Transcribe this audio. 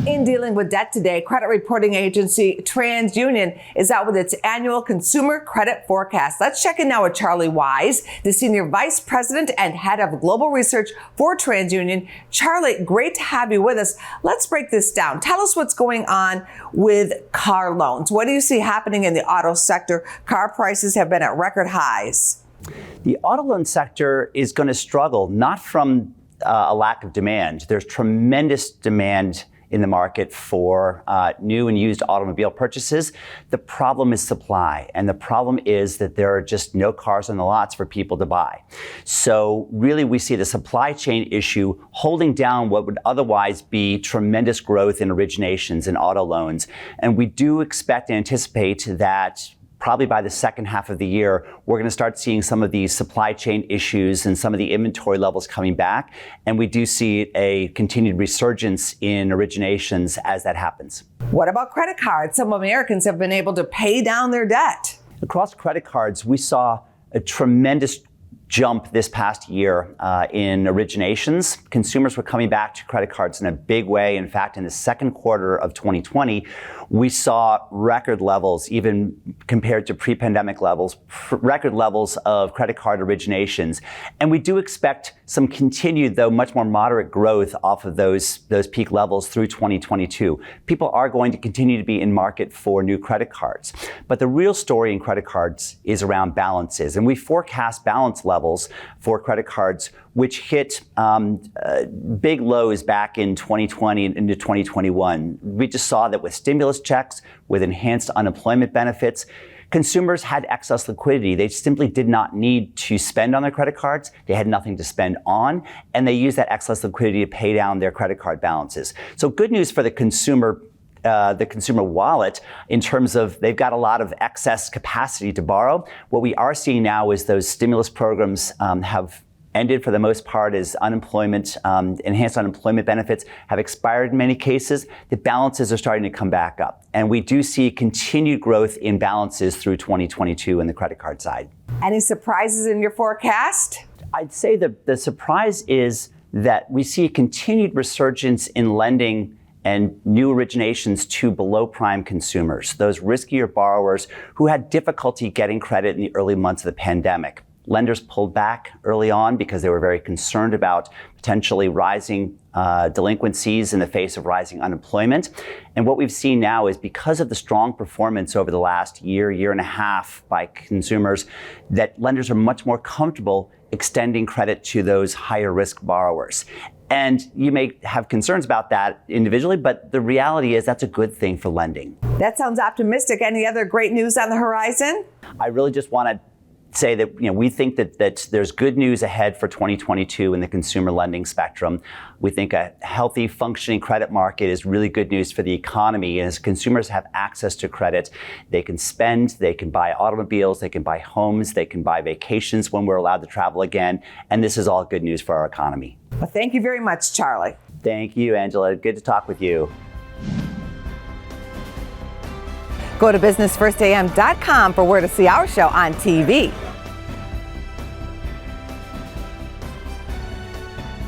In dealing with debt today, credit reporting agency Transunion is out with its annual consumer credit forecast. Let's check in now with Charlie Wise, the Senior Vice President and Head of Global Research for Transunion. Charlie, great to have you with us. Let's break this down. Tell us what's going on with car loans. What do you see happening in the auto sector? Car prices have been at record highs. The auto loan sector is going to struggle, not from a lack of demand. There's tremendous demand in the market for new and used automobile purchases. The problem is supply, and the problem is that there are just no cars on the lots for people to buy. So really we see the supply chain issue holding down what would otherwise be tremendous growth in originations in auto loans. And we do expect and anticipate that probably by the second half of the year, we're going to start seeing some of these supply chain issues and some of the inventory levels coming back. And we do see a continued resurgence in originations as that happens. What about credit cards? Some Americans have been able to pay down their debt. Across credit cards, we saw a tremendous jump this past year in originations. Consumers were coming back to credit cards in a big way. In fact, in the second quarter of 2020, we saw record levels, even compared to pre-pandemic levels, record levels of credit card originations. And we do expect some continued, though much more moderate growth off of those peak levels through 2022. People are going to continue to be in market for new credit cards. But the real story in credit cards is around balances. And we forecast balance levels for credit cards which hit big lows back in 2020 and into 2021. We just saw that with stimulus checks, with enhanced unemployment benefits, consumers had excess liquidity. They simply did not need to spend on their credit cards. They had nothing to spend on, and they used that excess liquidity to pay down their credit card balances. So good news for the consumer wallet in terms of they've got a lot of excess capacity to borrow. What we are seeing now is those stimulus programs have ended for the most part as unemployment, enhanced unemployment benefits have expired in many cases. The balances are starting to come back up. And we do see continued growth in balances through 2022 in the credit card side. Any surprises in your forecast? I'd say that the surprise is that we see a continued resurgence in lending and new originations to below prime consumers, those riskier borrowers who had difficulty getting credit in the early months of the pandemic. Lenders pulled back early on because they were very concerned about potentially rising delinquencies in the face of rising unemployment. And what we've seen now is because of the strong performance over the last year and a half by consumers, that lenders are much more comfortable extending credit to those higher risk borrowers. And you may have concerns about that individually, but the reality is that's a good thing for lending. That sounds optimistic. Any other great news on the horizon? I really just want to say that we think that there's good news ahead for 2022 in the consumer lending spectrum. We think a healthy, functioning credit market is really good news for the economy. And as consumers have access to credit, they can spend, they can buy automobiles, they can buy homes, they can buy vacations when we're allowed to travel again. And this is all good news for our economy. Well, thank you very much, Charlie. Thank you, Angela. Good to talk with you. Go to businessfirstam.com for where to see our show on TV.